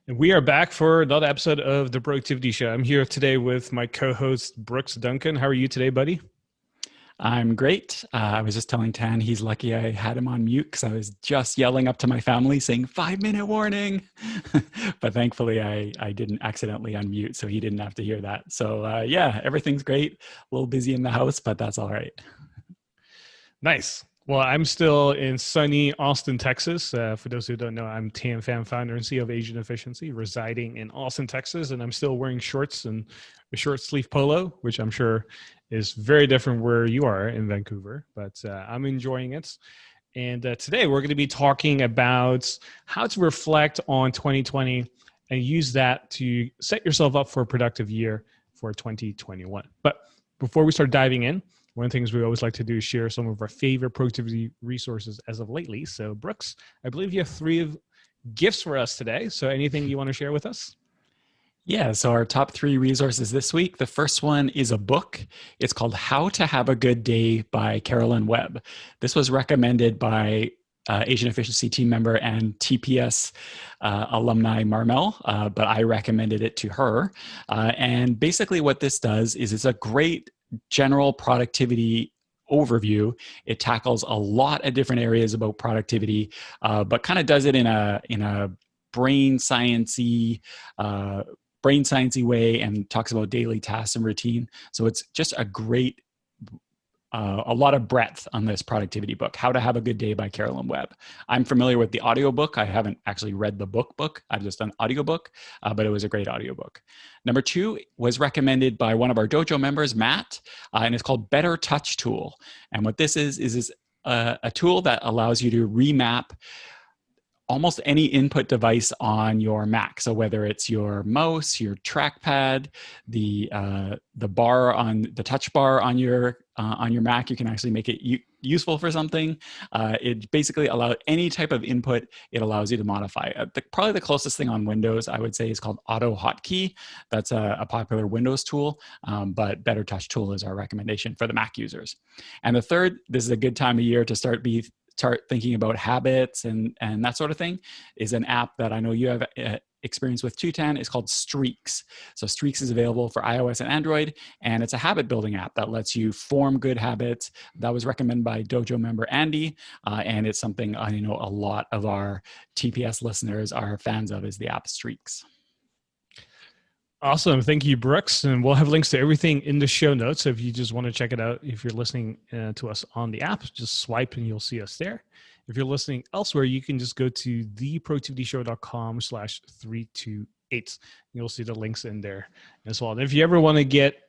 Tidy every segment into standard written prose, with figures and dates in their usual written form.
And we are back for another episode of the Productivity Show. I'm here today with my co-host Brooks Duncan. How are you today, buddy? I'm great. I was just telling Tan he's lucky I had him on mute because I was just yelling up to my family saying 5-minute warning. But thankfully I didn't accidentally unmute, so he didn't have to hear that. So yeah, everything's great. A little busy in the house, but that's all right. Nice. Well, I'm still in sunny Austin, Texas. For those who don't know, I'm TM founder and CEO of Asian Efficiency, residing in Austin, Texas, and I'm still wearing shorts and a short sleeve polo, which I'm sure is very different where you are in Vancouver, but I'm enjoying it. And today we're going to be talking about how to reflect on 2020 and use that to set yourself up for a productive year for 2021. But before we start diving in, one of the things we always like to do is share some of our favorite productivity resources as of lately. So Brooks, I believe you have three gifts for us today. So anything you want to share with us? Yeah, so our top 3 resources this week. The first one is a book. It's called How to Have a Good Day by Carolyn Webb. This was recommended by Asian Efficiency team member and TPS alumni Marmel, but I recommended it to her. And basically what this does is it's a great general productivity overview. It tackles a lot of different areas about productivity, but kind of does it in a brain sciencey way and talks about daily tasks and routine. So it's just a lot of breadth on this productivity book, How to Have a Good Day by Carolyn Webb. I'm familiar with the audiobook. I haven't actually read the book. I've just done audiobook, but it was a great audiobook. Number 2 was recommended by one of our dojo members, Matt, and it's called Better Touch Tool. And what this is a tool that allows you to remap almost any input device on your Mac. So whether it's your mouse, your trackpad, the bar on the touch bar on your Mac, you can actually make it useful for something. It basically allows any type of input. It allows you to modify. Probably the closest thing on Windows, I would say, is called Auto Hotkey. That's a popular Windows tool, but Better Touch Tool is our recommendation for the Mac users. And the third, this is a good time of year to start thinking about habits and that sort of thing, is an app that I know you have experience with too, Tan. It's called Streaks. So Streaks is available for iOS and Android, and it's a habit building app that lets you form good habits. That was recommended by Dojo member Andy, and it's something I know a lot of our TPS listeners are fans of, is the app Streaks. Awesome. Thank you, Brooks. And we'll have links to everything in the show notes. So if you just want to check it out, if you're listening to us on the app, just swipe and you'll see us there. If you're listening elsewhere, you can just go to theproductivityshow.com/328. You'll see the links in there as well. And if you ever want to get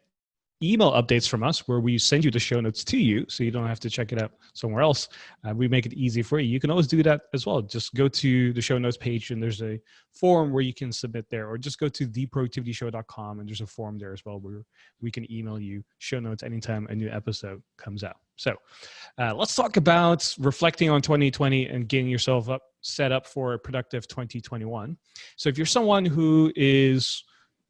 email updates from us where we send you the show notes to you so you don't have to check it out somewhere else, we make it easy for you. You can always do that as well. Just go to the show notes page and there's a form where you can submit there, or just go to theproductivityshow.com and there's a form there as well where we can email you show notes anytime a new episode comes out. So let's talk about reflecting on 2020 and getting yourself set up for a productive 2021. So if you're someone who is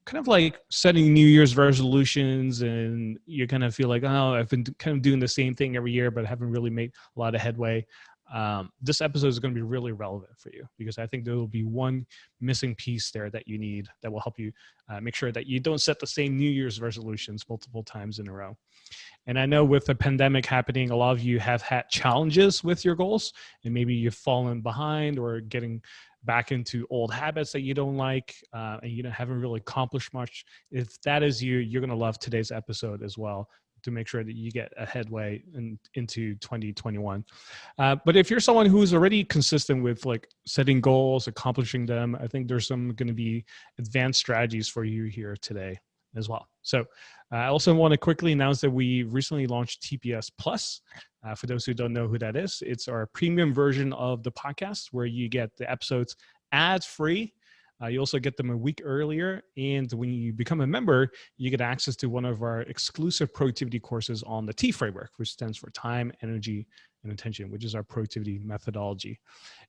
kind of like setting New Year's resolutions and you kind of feel like, oh, I've been kind of doing the same thing every year, but I haven't really made a lot of headway. This episode is going to be really relevant for you because I think there will be one missing piece there that you need that will help you make sure that you don't set the same New Year's resolutions multiple times in a row. And I know with the pandemic happening, a lot of you have had challenges with your goals and maybe you've fallen behind or getting back into old habits that you don't like and you haven't really accomplished much. If that is you, you're going to love today's episode as well to make sure that you get a headway into 2021. But if you're someone who's already consistent with like setting goals, accomplishing them, I think there's some going to be advanced strategies for you here today as well. So I also want to quickly announce that we recently launched TPS Plus. For those who don't know who that is, it's our premium version of the podcast where you get the episodes ads free. You also get them a week earlier. And when you become a member, you get access to one of our exclusive productivity courses on the T framework, which stands for time, energy, and attention, which is our productivity methodology.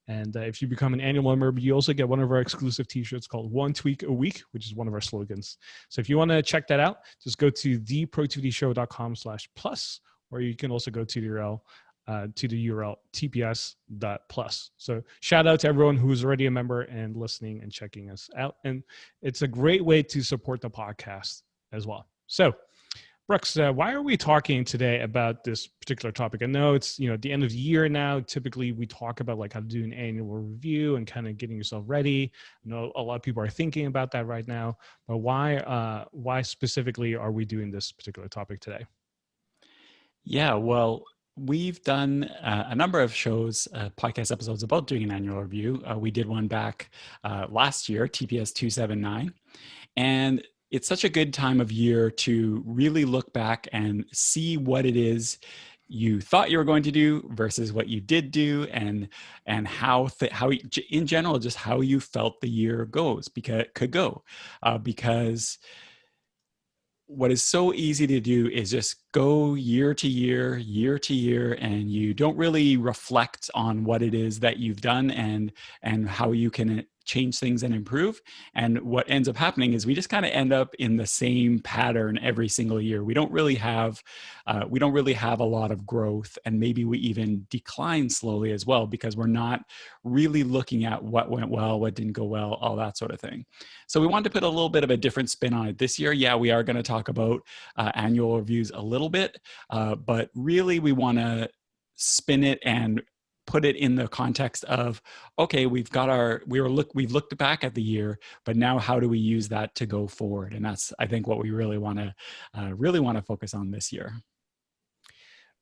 And if you become an annual member, you also get one of our exclusive t-shirts called One Tweak a Week, which is one of our slogans. So if you want to check that out, just go to theproductivityshow.com/plus, or you can also go to the URL to the URL tps.plus. So shout out to everyone who's already a member and listening and checking us out. And it's a great way to support the podcast as well. So Brooks, why are we talking today about this particular topic? I know it's, at the end of the year now. Typically, we talk about like how to do an annual review and kind of getting yourself ready. I know a lot of people are thinking about that right now. But why specifically are we doing this particular topic today? Yeah, well, we've done a number of shows, podcast episodes about doing an annual review. We did one back last year, TPS 279. And it's such a good time of year to really look back and see what it is you thought you were going to do versus what you did do, and how in general just how you felt the year could go, because what is so easy to do is just go year to year, and you don't really reflect on what it is that you've done and how you can change things and improve. And what ends up happening is we just kind of end up in the same pattern every single year. We don't really have a lot of growth, and maybe we even decline slowly as well, because we're not really looking at what went well, what didn't go well, all that sort of thing. So we wanted to put a little bit of a different spin on it this year. Yeah, we are going to talk about annual reviews a little bit, but really we want to spin it and put it in the context of, okay, we've looked back at the year, but now how do we use that to go forward? And that's, I think, what we really want to focus on this year.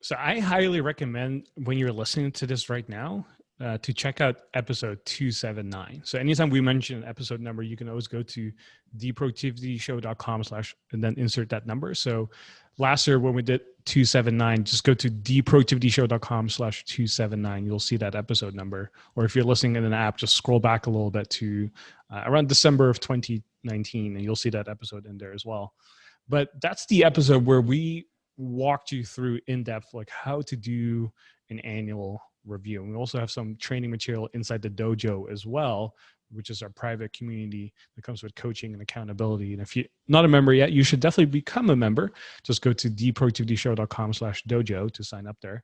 So I highly recommend, when you're listening to this right now, to check out episode 279. So anytime we mention an episode number, you can always go to theproductivityshow.com/ and then insert that number. So last year when we did 279, just go to theproductivityshow.com/ 279. You'll see that episode number. Or if you're listening in an app, just scroll back a little bit to around December of 2019, and you'll see that episode in there as well. But that's the episode where we walked you through in depth, like how to do an annual review. And we also have some training material inside the dojo as well, which is our private community that comes with coaching and accountability. And if you're not a member yet, you should definitely become a member. Just go to theproductivityshow.com/ dojo to sign up there.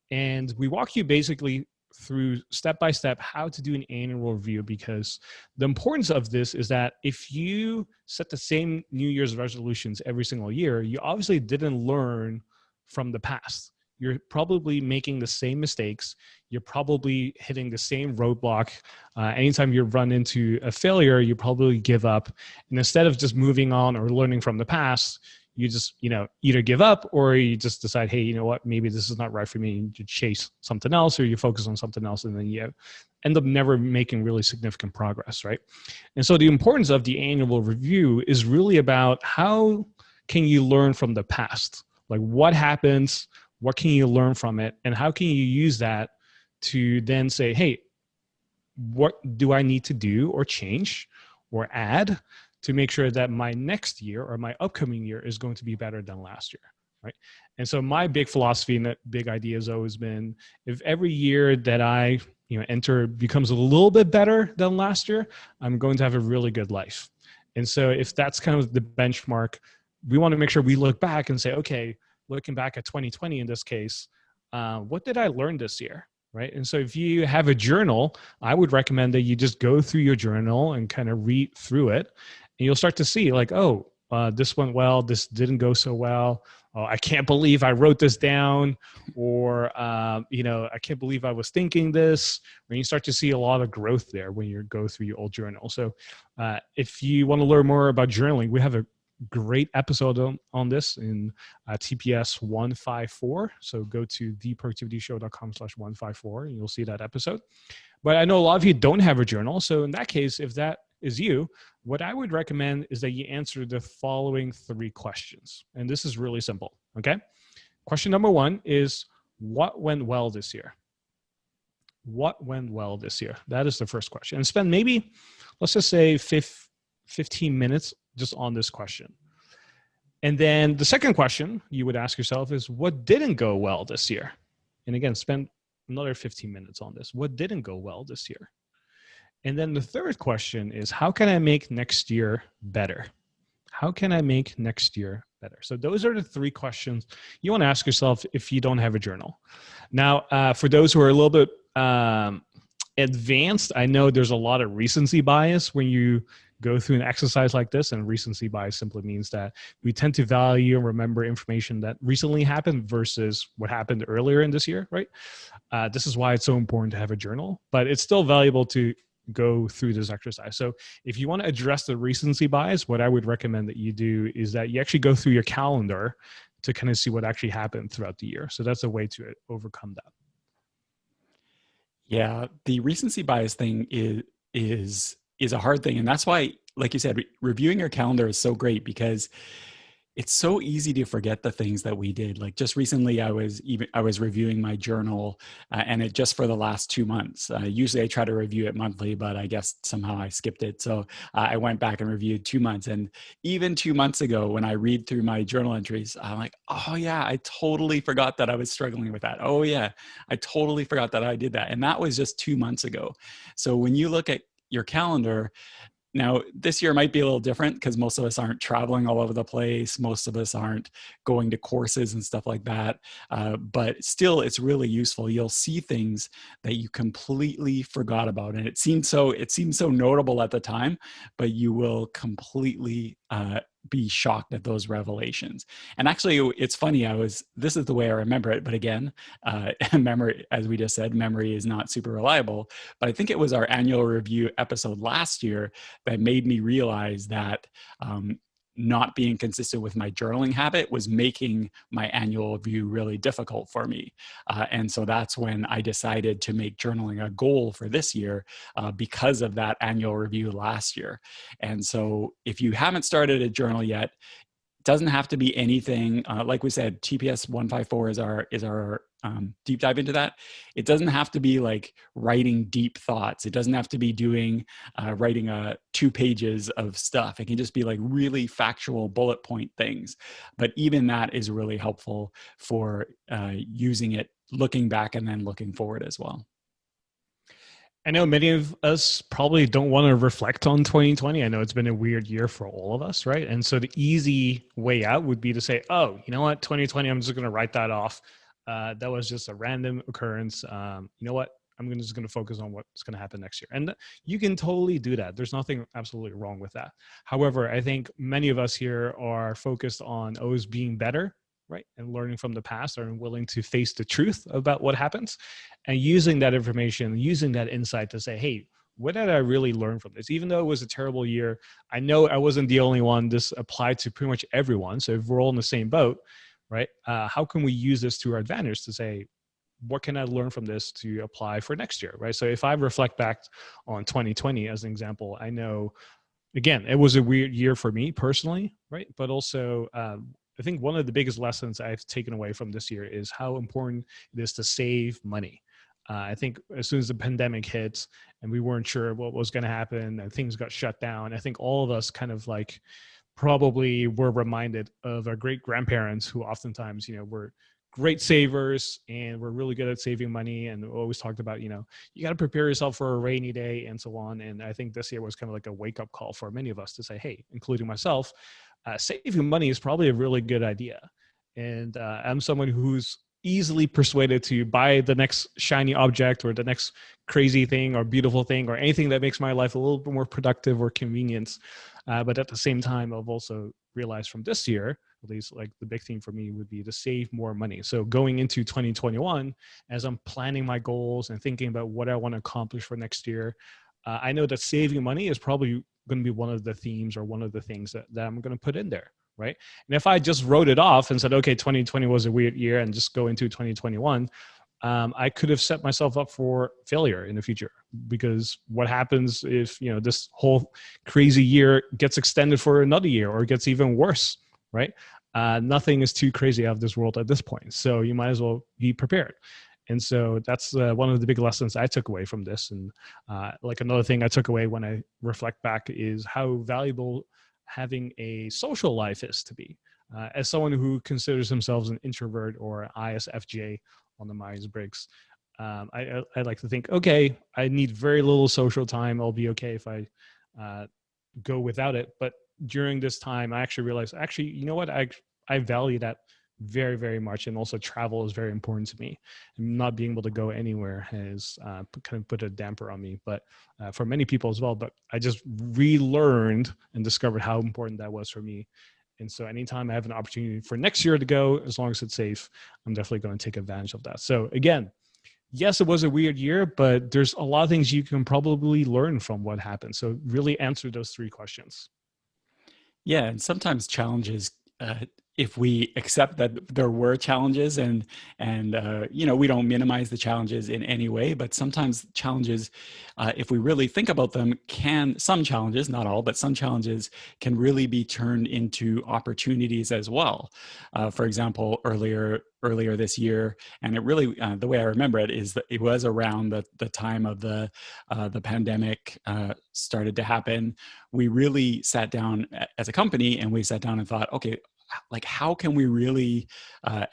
And we walk you basically through step-by-step how to do an annual review, because the importance of this is that if you set the same New Year's resolutions every single year, you obviously didn't learn from the past. You're probably making the same mistakes. You're probably hitting the same roadblock. Anytime you run into a failure, you probably give up. And instead of just moving on or learning from the past, you just, either give up or you just decide, hey, you know what, maybe this is not right for me. You chase something else, or you focus on something else, and then you end up never making really significant progress, right? And so the importance of the annual review is really about how can you learn from the past? Like what happens? What can you learn from it? And how can you use that to then say, hey, what do I need to do or change or add to make sure that my next year or my upcoming year is going to be better than last year, right? And so my big philosophy and that big idea has always been, if every year that I enter becomes a little bit better than last year, I'm going to have a really good life. And so if that's kind of the benchmark, we want to make sure we look back and say, okay, looking back at 2020 in this case, what did I learn this year, right? And so if you have a journal, I would recommend that you just go through your journal and kind of read through it, and you'll start to see like, oh, this went well, this didn't go so well. Oh, I can't believe I wrote this down, or I can't believe I was thinking this. When you start to see a lot of growth there when you go through your old journal. So if you want to learn more about journaling, we have a great episode on this in TPS 154. So go to theproductivityshow.com/ 154 and you'll see that episode. But I know a lot of you don't have a journal. So in that case, if that is you, what I would recommend is that you answer the following 3 questions. And this is really simple. Okay. Question number 1 is, what went well this year? What went well this year? That is the first question. And spend maybe, let's just say 15 minutes just on this question. And then the second question you would ask yourself is, what didn't go well this year? And again, spend another 15 minutes on this. What didn't go well this year? And then the third question is, how can I make next year better? How can I make next year better? So those are the three questions you want to ask yourself if you don't have a journal. Now, for those who are a little bit advanced, I know there's a lot of recency bias when you go through an exercise like this, and recency bias simply means that we tend to value and remember information that recently happened versus what happened earlier in this year, right? This is why it's so important to have a journal, but it's still valuable to go through this exercise. So if you want to address the recency bias, what I would recommend that you do is that you actually go through your calendar to kind of see what actually happened throughout the year. So that's a way to overcome that. Yeah, the recency bias thing is a hard thing, and that's why, like you said, reviewing your calendar is so great because it's so easy to forget the things that we did. Like just recently, I was reviewing my journal, and it just for the last 2 months. Usually, I try to review it monthly, but I guess somehow I skipped it. So I went back and reviewed 2 months. And even 2 months ago, when I read through my journal entries, I'm like, oh yeah, I totally forgot that I was struggling with that. Oh yeah, I totally forgot that I did that, and that was just 2 months ago. So when you look at your calendar, now, this year might be a little different because most of us aren't traveling all over the place. Most of us aren't going to courses and stuff like that. But still, it's really useful. You'll see things that you completely forgot about, and it seemed so notable at the time, but you will completely be shocked at those revelations. And actually, it's funny. This is the way I remember it, but again, memory, as we just said, memory is not super reliable. But I think it was our annual review episode last year that made me realize that not being consistent with my journaling habit was making my annual review really difficult for me. And so that's when I decided to make journaling a goal for this year because of that annual review last year. And so if you haven't started a journal yet, doesn't have to be anything. Like we said, TPS 154 is our deep dive into that. It doesn't have to be like writing deep thoughts. It doesn't have to be writing 2 pages of stuff. It can just be like really factual bullet point things. But even that is really helpful for using it, looking back and then looking forward as well. I know many of us probably don't want to reflect on 2020. I know it's been a weird year for all of us, right? And so the easy way out would be to say, oh, you know what, 2020, I'm just going to write that off. That was just a random occurrence. You know what? I'm just going to focus on what's going to happen next year. And you can totally do that. There's nothing absolutely wrong with that. However, I think many of us here are focused on always being better, right? And learning from the past, are willing to face the truth about what happens, and using that information, using that insight to say, hey, what did I really learn from this? Even though it was a terrible year, I know I wasn't the only one. This applied to pretty much everyone. So if we're all in the same boat, right? How can we use this to our advantage to say, what can I learn from this to apply for next year, right? So if I reflect back on 2020 as an example, I know, again, it was a weird year for me personally, right? But also, I think one of the biggest lessons I've taken away from this year is how important it is to save money. I think as soon as the pandemic hit and we weren't sure what was going to happen and things got shut down, I think all of us kind of like probably were reminded of our great grandparents who oftentimes, were great savers and were really good at saving money and always talked about, you got to prepare yourself for a rainy day and so on. And I think this year was kind of like a wake up call for many of us to say, hey, including myself, saving money is probably a really good idea. And I'm someone who's easily persuaded to buy the next shiny object or the next crazy thing or beautiful thing or anything that makes my life a little bit more productive or convenient. But at the same time, I've also realized from this year, at least like the big thing for me would be to save more money. So going into 2021, as I'm planning my goals and thinking about what I want to accomplish for next year, I know that saving money is probably going to be one of the themes or one of the things that I'm going to put in there, right? And if I just wrote it off and said, okay, 2020 was a weird year and just go into 2021, I could have set myself up for failure in the future, because what happens if, this whole crazy year gets extended for another year or gets even worse, right? Nothing is too crazy out of this world at this point. So you might as well be prepared. And so that's one of the big lessons I took away from this. And like another thing I took away when I reflect back is how valuable having a social life is to be. As someone who considers themselves an introvert or ISFJ on the Myers-Briggs, I like to think, okay, I need very little social time. I'll be okay if I go without it. But during this time, I actually realized, you know what? I value that very, very much. And also travel is very important to me. And not being able to go anywhere has kind of put a damper on me, but for many people as well. But I just relearned and discovered how important that was for me. And so anytime I have an opportunity for next year to go, as long as it's safe, I'm definitely going to take advantage of that. So again, yes, it was a weird year, but there's a lot of things you can probably learn from what happened. So really answer those three questions. Yeah, and sometimes challenges, if we accept that there were challenges, and you know, we don't minimize the challenges in any way, but sometimes challenges, if we really think about them, some challenges, not all, but some challenges can really be turned into opportunities as well. For example, earlier this year, and it really, the way I remember it is that it was around the time of the pandemic started to happen. We really sat down as a company, and we sat down and thought, okay, like, how can we really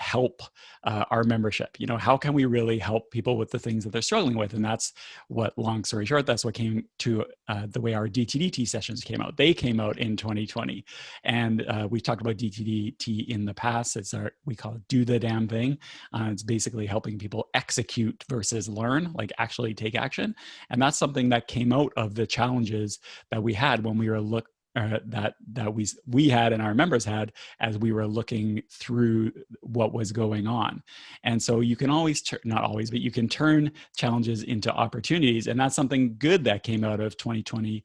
help our membership? You know, how can we really help people with the things that they're struggling with? And that's what, long story short, that's what came to the way our DTDT sessions came out. They came out in 2020, and we talked about DTDT in the past. We call it do the damn thing. It's basically helping people execute versus learn, like actually take action. And that's something that came out of the challenges that we had when we were that we had and our members had as we were looking through what was going on. And so you can always not always, but you can turn challenges into opportunities, and that's something good that came out of 2020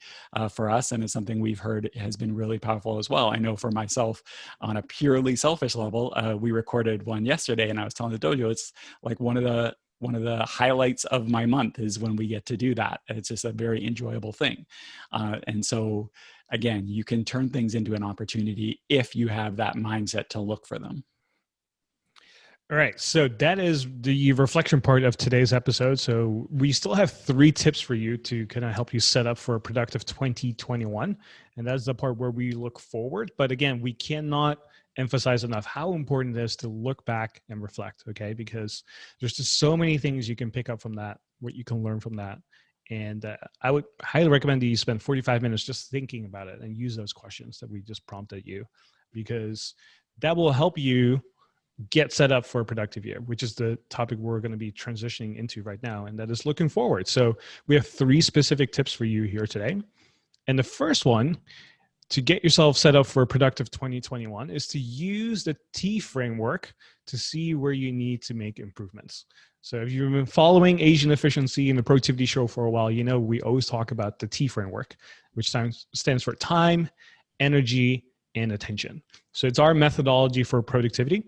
for us, and it's something we've heard has been really powerful as well. I know for myself, on a purely selfish level, we recorded one yesterday, and I was telling the dojo, it's like one of the highlights of my month is when we get to do that. It's just a very enjoyable thing. And so again, you can turn things into an opportunity if you have that mindset to look for them. All right. So that is the reflection part of today's episode. So we still have 3 tips for you to kind of help you set up for a productive 2021. And that's the part where we look forward. But again, we cannot emphasize enough how important it is to look back and reflect, okay? Because there's just so many things you can pick up from that, what you can learn from that. And I would highly recommend that you spend 45 minutes just thinking about it and use those questions that we just prompted you, because that will help you get set up for a productive year, which is the topic we're going to be transitioning into right now. And that is looking forward. So we have 3 specific tips for you here today. And the first one to get yourself set up for a productive 2021 is to use the T framework to see where you need to make improvements. So if you've been following Asian Efficiency and the Productivity Show for a while, you know we always talk about the T framework, which stands for time, energy, and attention. So it's our methodology for productivity.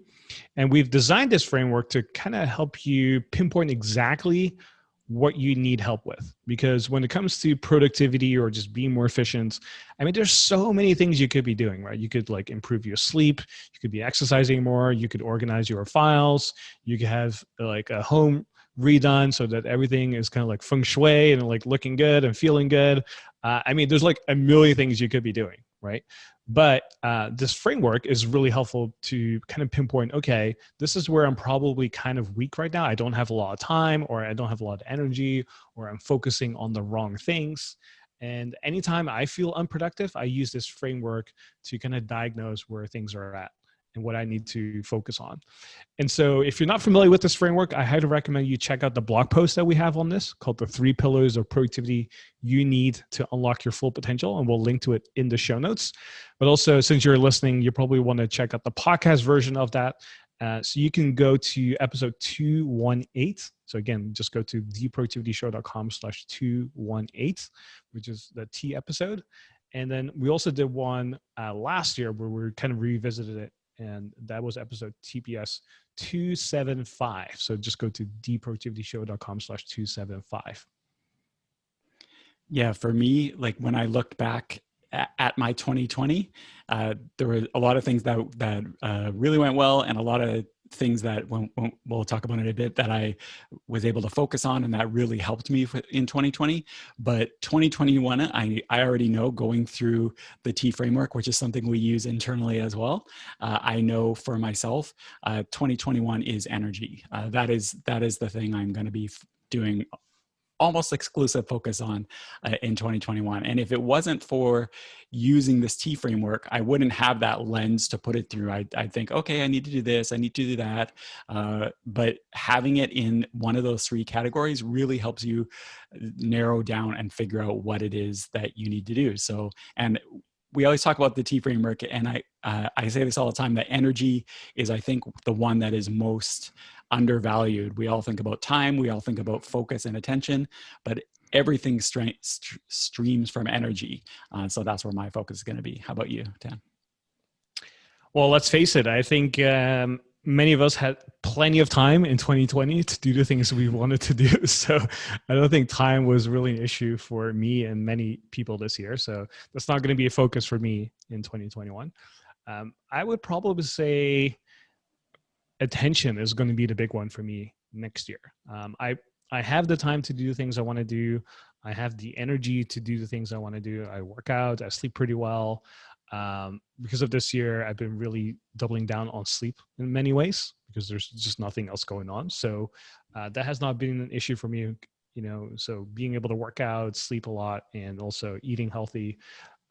And we've designed this framework to kind of help you pinpoint exactly what you need help with. Because when it comes to productivity or just being more efficient, I mean, there's so many things you could be doing, right? You could like improve your sleep, you could be exercising more, you could organize your files, you could have like a home redone so that everything is kind of like feng shui and like looking good and feeling good. I mean, there's like a million things you could be doing, right? But this framework is really helpful to kind of pinpoint, okay, this is where I'm probably kind of weak right now. I don't have a lot of time, or I don't have a lot of energy, or I'm focusing on the wrong things. And anytime I feel unproductive, I use this framework to kind of diagnose where things are at and what I need to focus on. And so if you're not familiar with this framework, I highly recommend you check out the blog post that we have on this called The 3 Pillars of Productivity You Need to Unlock Your Full Potential. And we'll link to it in the show notes. But also, since you're listening, you probably want to check out the podcast version of that. So you can go to episode 218. So again, just go to theproductivityshow.com/218, which is the T episode. And then we also did one last year where we kind of revisited it. And that was episode TPS 275. So just go to theproductivityshow.com/275. Yeah, for me, like when I looked back at my 2020, there were a lot of things that really went well, and a lot of things that we'll talk about in a bit that I was able to focus on, and that really helped me in 2020. But 2021, I already know, going through the T framework, which is something we use internally as well. I know for myself, 2021 is energy. That is the thing I'm going to be doing almost exclusive focus on in 2021. And if it wasn't for using this T framework, I wouldn't have that lens to put it through. I'd think, okay, I need to do this, I need to do that. But having it in one of those three categories really helps you narrow down and figure out what it is that you need to do. So, and we always talk about the T framework, and I say this all the time, that energy is, I think, the one that is most undervalued. We all think about time, we all think about focus and attention, but everything streams from energy. So that's where my focus is going to be. How about you, Dan? Well, let's face it. I think many of us had plenty of time in 2020 to do the things we wanted to do. So I don't think time was really an issue for me and many people this year. So that's not going to be a focus for me in 2021. I would probably say attention is going to be the big one for me next year. I have the time to do the things I want to do. I have the energy to do the things I want to do. I work out. I sleep pretty well. Because of this year, I've been really doubling down on sleep in many ways because there's just nothing else going on. So that has not been an issue for me. So being able to work out, sleep a lot, and also eating healthy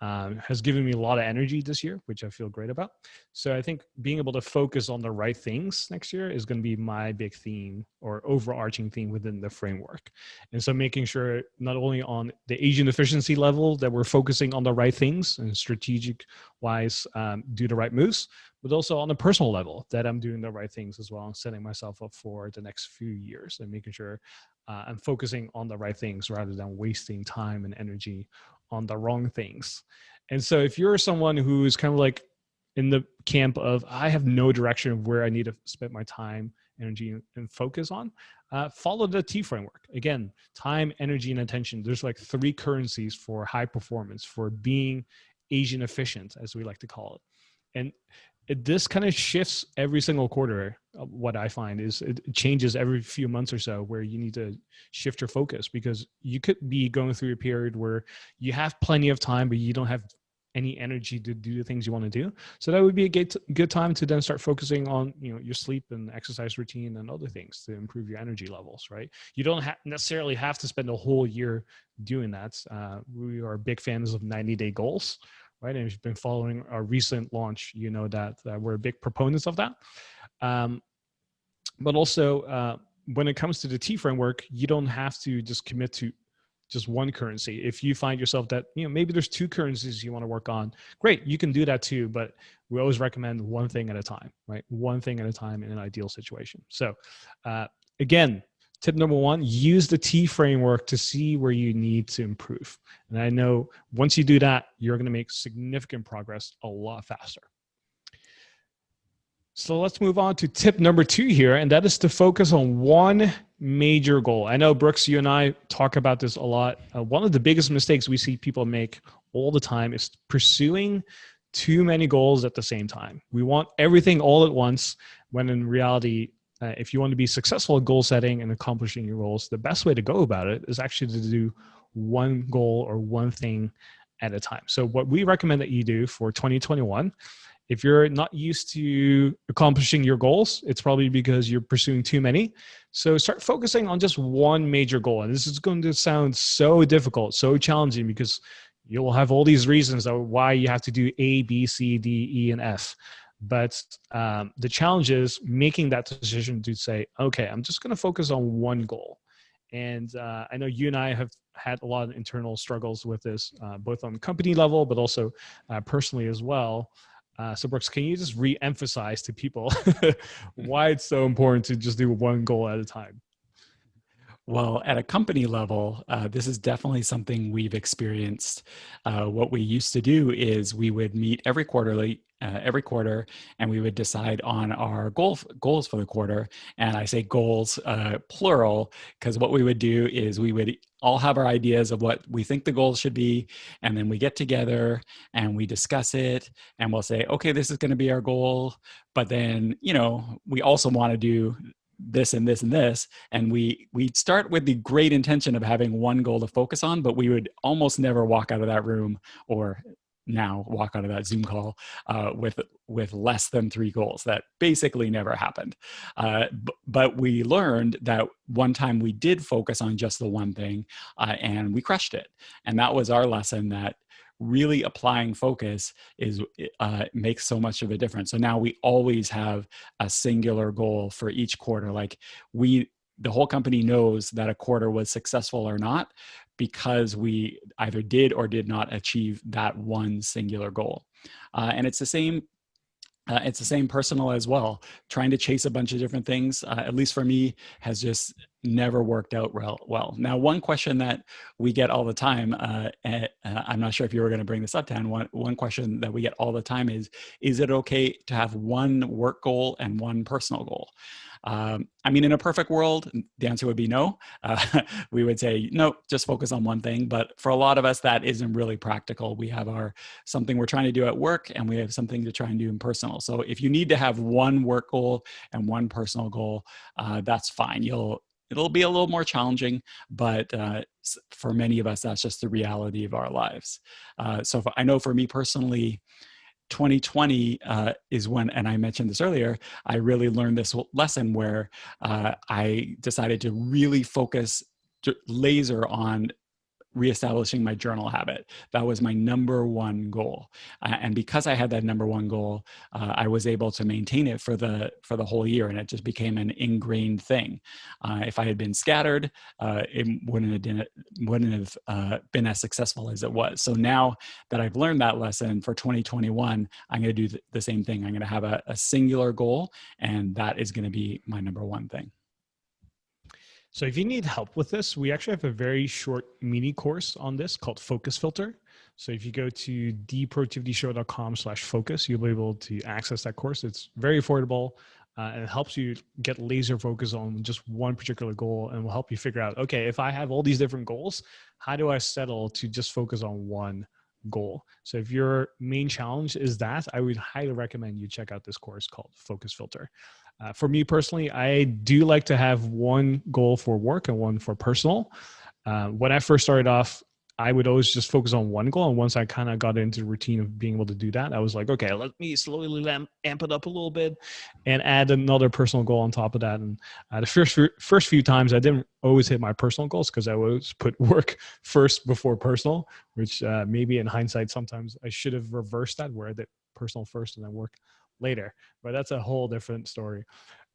has given me a lot of energy this year, which I feel great about. So I think being able to focus on the right things next year is going to be my big theme or overarching theme within the framework. And so making sure not only on the Asian efficiency level that we're focusing on the right things and strategic wise do the right moves, but also on a personal level that I'm doing the right things as well and setting myself up for the next few years and making sure I'm focusing on the right things rather than wasting time and energy on the wrong things. And so if you're someone who's kind of like in the camp of, I have no direction of where I need to spend my time, energy, and focus on, follow the T framework. Again, time, energy, and attention. There's like three currencies for high performance, for being Asian efficient, as we like to call it. And this kind of shifts every single quarter. What I find is it changes every few months or so where you need to shift your focus because you could be going through a period where you have plenty of time, but you don't have any energy to do the things you want to do. So that would be a good time to then start focusing on your sleep and exercise routine and other things to improve your energy levels, right? You don't necessarily have to spend a whole year doing that. We are big fans of 90-day goals. Right. And if you've been following our recent launch, you know that we're big proponents of that. But also, when it comes to the T framework, you don't have to just commit to just one currency. If you find yourself that, maybe there's two currencies you want to work on, great, you can do that too. But we always recommend one thing at a time, right? One thing at a time in an ideal situation. So again, tip number one, use the T framework to see where you need to improve. And I know once you do that, you're going to make significant progress a lot faster. So let's move on to tip number two here, and that is to focus on one major goal. I know, Brooks, you and I talk about this a lot. One of the biggest mistakes we see people make all the time is pursuing too many goals at the same time. We want everything all at once, when in reality, if you want to be successful at goal setting and accomplishing your goals, the best way to go about it is actually to do one goal or one thing at a time. So what we recommend that you do for 2021, if you're not used to accomplishing your goals, it's probably because you're pursuing too many. So start focusing on just one major goal. And this is going to sound so difficult, so challenging, because you'll have all these reasons of why you have to do A, B, C, D, E, and F. But the challenge is making that decision to say, okay, I'm just going to focus on one goal. And I know you and I have had a lot of internal struggles with this, both on company level, but also personally as well. So Brooks, can you just re-emphasize to people why it's so important to just do one goal at a time? Well, at a company level, this is definitely something we've experienced. What we used to do is we would meet every quarter, and we would decide on our goals for the quarter. And I say goals, plural, because what we would do is we would all have our ideas of what we think the goals should be. And then we get together and we discuss it, and we'll say, okay, this is going to be our goal. But then, we also want to do this and this and this, and we'd start with the great intention of having one goal to focus on, but we would almost never walk out of that room, or now walk out of that Zoom call with less than 3 goals. That basically never happened. But we learned that one time we did focus on just the one thing, and we crushed it. And that was our lesson, that really applying focus is makes so much of a difference. So now we always have a singular goal for each quarter. Like the whole company knows that a quarter was successful or not, because we either did or did not achieve that one singular goal. And it's the same. It's the same personal as well. Trying to chase a bunch of different things, at least for me, has just never worked out well. Now, one question that we get all the time, and I'm not sure if you were going to bring this up, Dan, one question that we get all the time is it okay to have one work goal and one personal goal? I mean, in a perfect world, the answer would be no. We would say, no, just focus on one thing. But for a lot of us, that isn't really practical. We have something we're trying to do at work, and we have something to try and do in personal. So if you need to have one work goal and one personal goal, that's fine. It'll be a little more challenging, but for many of us, that's just the reality of our lives. I know for me personally, 2020 is when, and I mentioned this earlier, I really learned this lesson where I decided to really focus laser on reestablishing my journal habit. That was my number one goal. And because I had that number one goal, I was able to maintain it for the whole year, and it just became an ingrained thing. If I had been scattered, it wouldn't have been as successful as it was. So now that I've learned that lesson for 2021, I'm going to do the same thing. I'm going to have a singular goal, and that is going to be my number one thing. So if you need help with this, we actually have a very short mini course on this called Focus Filter. So if you go to theproductivityshow.com/focus, you'll be able to access that course. It's very affordable, and it helps you get laser focus on just one particular goal, and will help you figure out, okay, if I have all these different goals, how do I settle to just focus on one goal? So if your main challenge is that, I would highly recommend you check out this course called Focus Filter. For me personally, I do like to have one goal for work and one for personal. When I first started off, I would always just focus on one goal. And once I kind of got into the routine of being able to do that, I was like, okay, let me slowly amp it up a little bit and add another personal goal on top of that. And the first few times, I didn't always hit my personal goals because I always put work first before personal, which maybe in hindsight, sometimes I should have reversed that, where I did personal first and then work later. But that's a whole different story.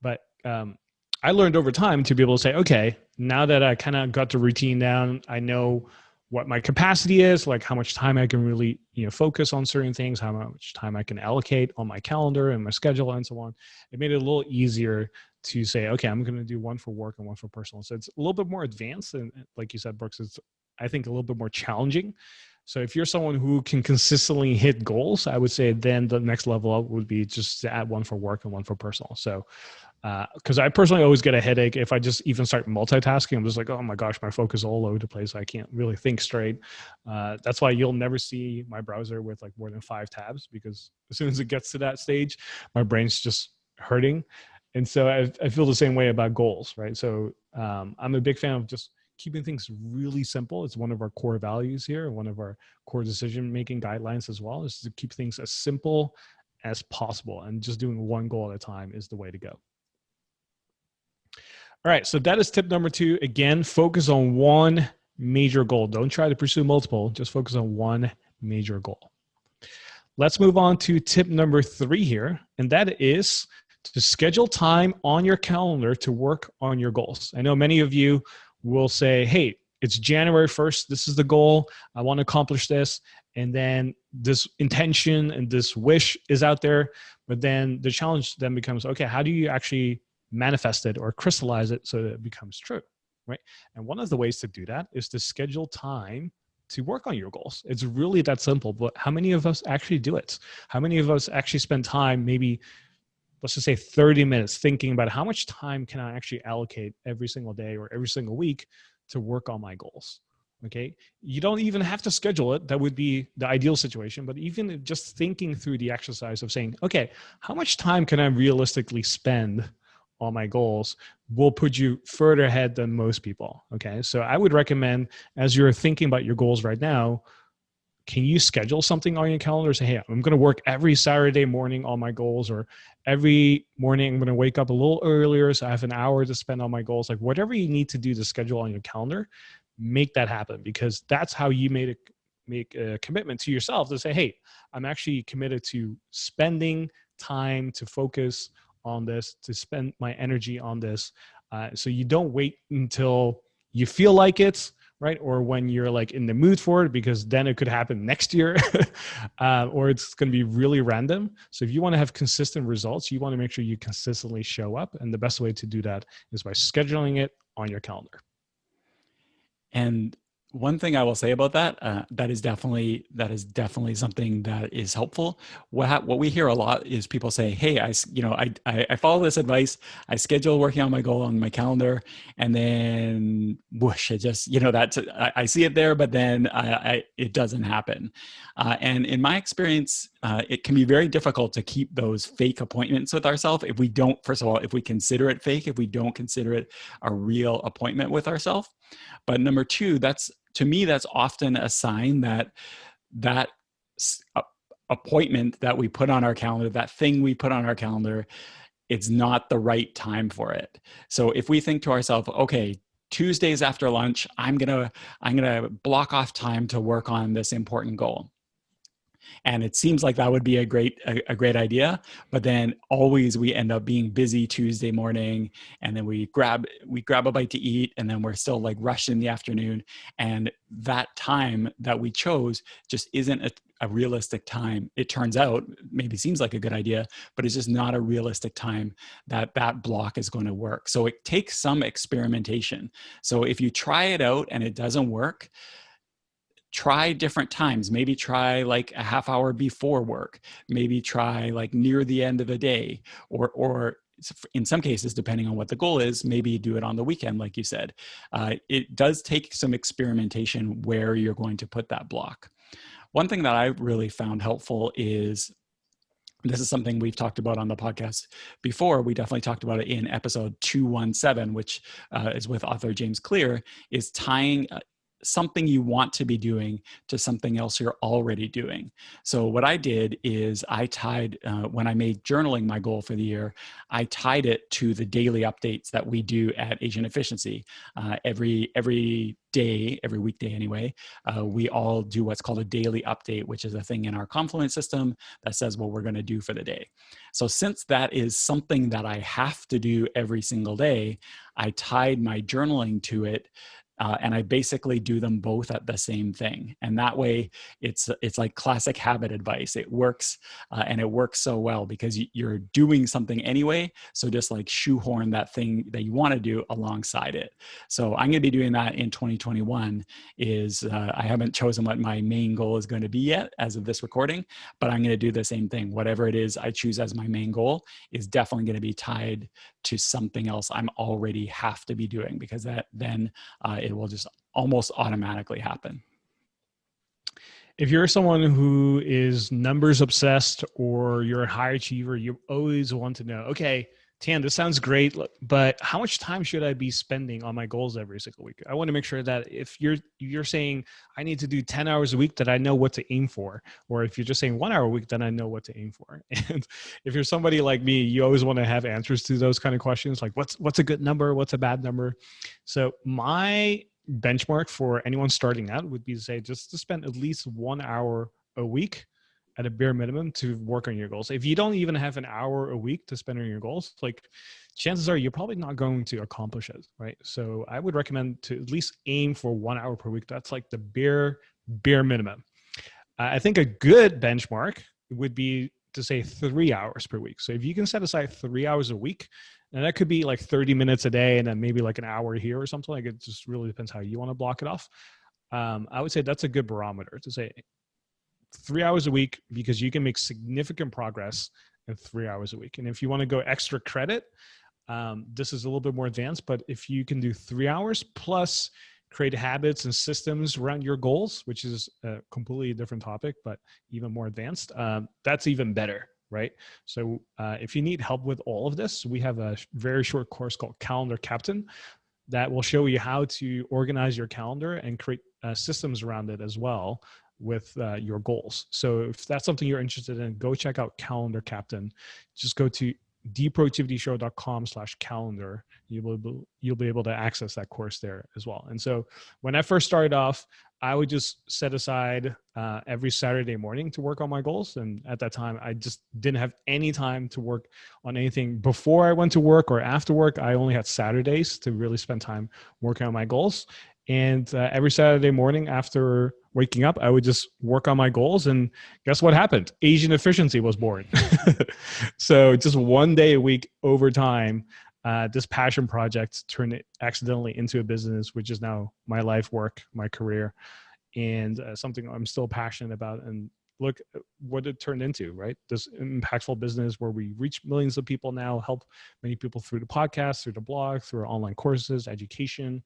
But I learned over time to be able to say, okay, now that I kind of got the routine down, I know what my capacity is, like how much time I can really, focus on certain things, how much time I can allocate on my calendar and my schedule and so on. It made it a little easier to say, okay, I'm going to do one for work and one for personal. So it's a little bit more advanced. And like you said, Brooks, it's, I think, a little bit more challenging. So if you're someone who can consistently hit goals, I would say then the next level up would be just to add one for work and one for personal. So because I personally always get a headache if I just even start multitasking. I'm just like, oh my gosh, my focus is all over the place. I can't really think straight. That's why you'll never see my browser with like more than 5 tabs, because as soon as it gets to that stage, my brain's just hurting. And so I feel the same way about goals, right? So I'm a big fan of just keeping things really simple. It's one of our core values here. One of our core decision-making guidelines as well is to keep things as simple as possible, and just doing one goal at a time is the way to go. All right, so that is tip number 2. Again, focus on one major goal. Don't try to pursue multiple, just focus on one major goal. Let's move on to tip number 3 here, and that is to schedule time on your calendar to work on your goals. I know many of you will say, hey, it's January 1st. This is the goal. I want to accomplish this. And then this intention and this wish is out there. But then the challenge then becomes, okay, how do you actually manifest it or crystallize it so that it becomes true, right? And one of the ways to do that is to schedule time to work on your goals. It's really that simple, but how many of us actually do it? How many of us actually spend time, maybe, let's just say 30 minutes, thinking about how much time can I actually allocate every single day or every single week to work on my goals? Okay. You don't even have to schedule it. That would be the ideal situation. But even just thinking through the exercise of saying, okay, how much time can I realistically spend on my goals will put you further ahead than most people. Okay. So I would recommend, as you're thinking about your goals right now, can you schedule something on your calendar? Say, hey, I'm going to work every Saturday morning on my goals, or every morning I'm going to wake up a little earlier so I have an hour to spend on my goals. Like whatever you need to do to schedule on your calendar, make that happen, because that's how you make a commitment to yourself to say, hey, I'm actually committed to spending time to focus on this, to spend my energy on this. So you don't wait until you feel like it, right? Or when you're like in the mood for it, because then it could happen next year, or it's going to be really random. So if you want to have consistent results, you want to make sure you consistently show up. And the best way to do that is by scheduling it on your calendar. And one thing I will say about that, that is definitely something that is helpful. What we hear a lot is people say, "Hey, I follow this advice. I schedule working on my goal on my calendar, and then whoosh, it just I see it there, but then it doesn't happen." And in my experience, it can be very difficult to keep those fake appointments with ourselves if we don't. First of all, if we consider it fake, if we don't consider it a real appointment with ourselves. But number two, to me, that's often a sign that that appointment that we put on our calendar, that thing we put on our calendar, it's not the right time for it. So if we think to ourselves, okay, Tuesdays after lunch, I'm gonna block off time to work on this important goal. And it seems like that would be a great idea, but then always we end up being busy Tuesday morning, and then we grab a bite to eat, and then we're still like rushed in the afternoon, and that time that we chose just isn't a realistic time. It turns out, maybe seems like a good idea, but it's just not a realistic time that block is going to work. So it takes some experimentation. So if you try it out and it doesn't work, try different times. Maybe try like a half hour before work, maybe try like near the end of the day, or in some cases, depending on what the goal is, maybe do it on the weekend, like you said. It does take some experimentation where you're going to put that block. One thing that I've really found helpful is, this is something we've talked about on the podcast before. We definitely talked about it in episode 217, which is with author James Clear, is tying something you want to be doing to something else you're already doing. So what I did is I tied, when I made journaling my goal for the year, I tied it to the daily updates that we do at Agent Efficiency. Every day, every weekday anyway, we all do what's called a daily update, which is a thing in our Confluence system that says what we're going to do for the day. So since that is something that I have to do every single day, I tied my journaling to it. And I basically do them both at the same thing. And that way it's like classic habit advice. It works, and it works so well because you're doing something anyway. So just like shoehorn that thing that you want to do alongside it. So I'm going to be doing that in 2021. I haven't chosen what my main goal is going to be yet as of this recording, but I'm going to do the same thing. Whatever it is I choose as my main goal is definitely going to be tied to something else I'm already have to be doing, because then it will just almost automatically happen. If you're someone who is numbers obsessed, or you're a high achiever, you always want to know, okay, Tan, this sounds great, but how much time should I be spending on my goals every single week? I want to make sure that if you're saying I need to do 10 hours a week, that I know what to aim for. Or if you're just saying 1 hour a week, then I know what to aim for. And if you're somebody like me, you always want to have answers to those kind of questions, like what's a good number? What's a bad number? So my benchmark for anyone starting out would be to say just to spend at least 1 hour a week at a bare minimum to work on your goals. If you don't even have an hour a week to spend on your goals, like chances are you're probably not going to accomplish it, right? So I would recommend to at least aim for 1 hour per week. That's like the bare minimum. I think a good benchmark would be to say 3 hours per week. So if you can set aside 3 hours a week, and that could be like 30 minutes a day and then maybe like an hour here or something, like it just really depends how you want to block it off. I would say that's a good barometer to say 3 hours a week, because you can make significant progress in 3 hours a week. And if you want to go extra credit, this is a little bit more advanced, but if you can do 3 hours plus create habits and systems around your goals, which is a completely different topic, but even more advanced, that's even better, right? So if you need help with all of this, we have a very short course called Calendar Captain that will show you how to organize your calendar and create systems around it as well. with your goals. So if that's something you're interested in, go check out Calendar Captain. Just go to theproductivityshow.com/calendar. You'll be able to access that course there as well. And so when I first started off, I would just set aside every Saturday morning to work on my goals. And at that time, I just didn't have any time to work on anything before I went to work or after work. I only had Saturdays to really spend time working on my goals. And every Saturday morning after waking up, I would just work on my goals. And guess what happened? Asian Efficiency was born. So just one day a week over time, this passion project turned it accidentally into a business, which is now my life work, my career, and something I'm still passionate about. And look what it turned into, right? This impactful business where we reach millions of people now, help many people through the podcast, through the blog, through our online courses, education.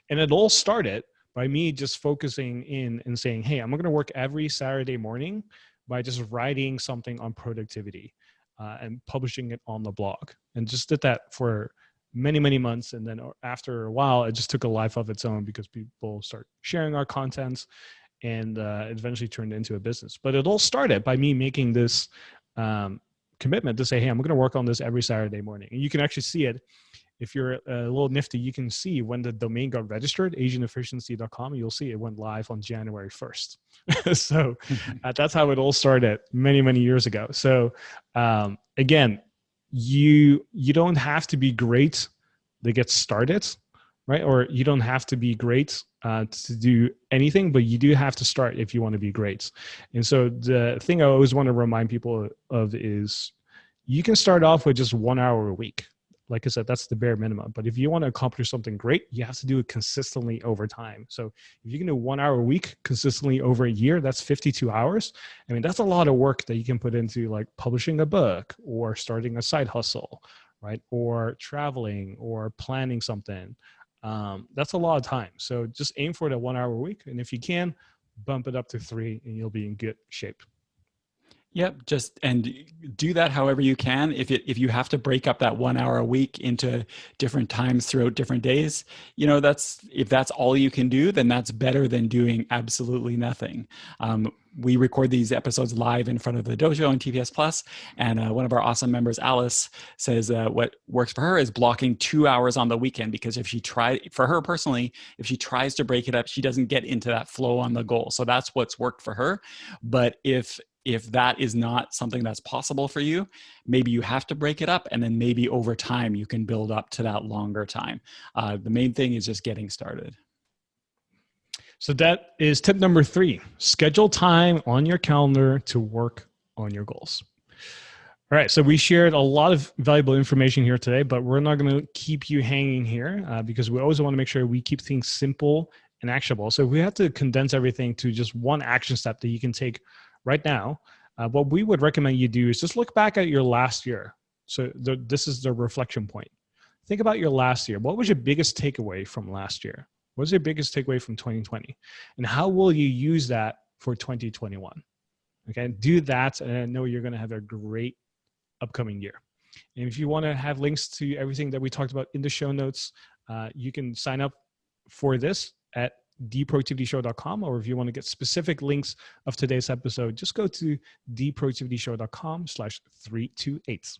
And it all started by me just focusing in and saying, hey, I'm going to work every Saturday morning by just writing something on productivity and publishing it on the blog. And just did that for many, many months. And then after a while, it just took a life of its own because people start sharing our contents, and it eventually turned into a business. But it all started by me making this commitment to say, hey, I'm going to work on this every Saturday morning. And you can actually see it. If you're a little nifty, you can see when the domain got registered, asianefficiency.com. You'll see it went live on January 1st. So that's how it all started many, many years ago. So again, you don't have to be great to get started, right? Or you don't have to be great to do anything, but you do have to start if you want to be great. And so the thing I always want to remind people of is you can start off with just 1 hour a week. Like I said, that's the bare minimum. But if you want to accomplish something great, you have to do it consistently over time. So if you can do 1 hour a week consistently over a year, that's 52 hours. I mean, that's a lot of work that you can put into like publishing a book or starting a side hustle, right? Or traveling or planning something. That's a lot of time. So just aim for the 1 hour a week. And if you can, bump it up to 3 and you'll be in good shape. Yep, and do that however you can. If you have to break up that 1 hour a week into different times throughout different days, if that's all you can do, then that's better than doing absolutely nothing. We record these episodes live in front of the dojo and TPS Plus, and one of our awesome members, Alice, says what works for her is blocking 2 hours on the weekend, because for her personally, if she tries to break it up, she doesn't get into that flow on the goal. So that's what's worked for her. But if that is not something that's possible for you, maybe you have to break it up, and then maybe over time you can build up to that longer time. The main thing is just getting started. So that is tip number 3. Schedule time on your calendar to work on your goals. All right, so we shared a lot of valuable information here today, but we're not going to keep you hanging here because we always want to make sure we keep things simple and actionable. So if we have to condense everything to just one action step that you can take right now, what we would recommend you do is just look back at your last year. So this is the reflection point. Think about your last year. What was your biggest takeaway from last year? What was your biggest takeaway from 2020? And how will you use that for 2021? Okay, do that, and I know you're going to have a great upcoming year. And if you want to have links to everything that we talked about in the show notes, you can sign up for this at theproductivityshow.com, or if you want to get specific links of today's episode, just go to theproductivityshow.com/328.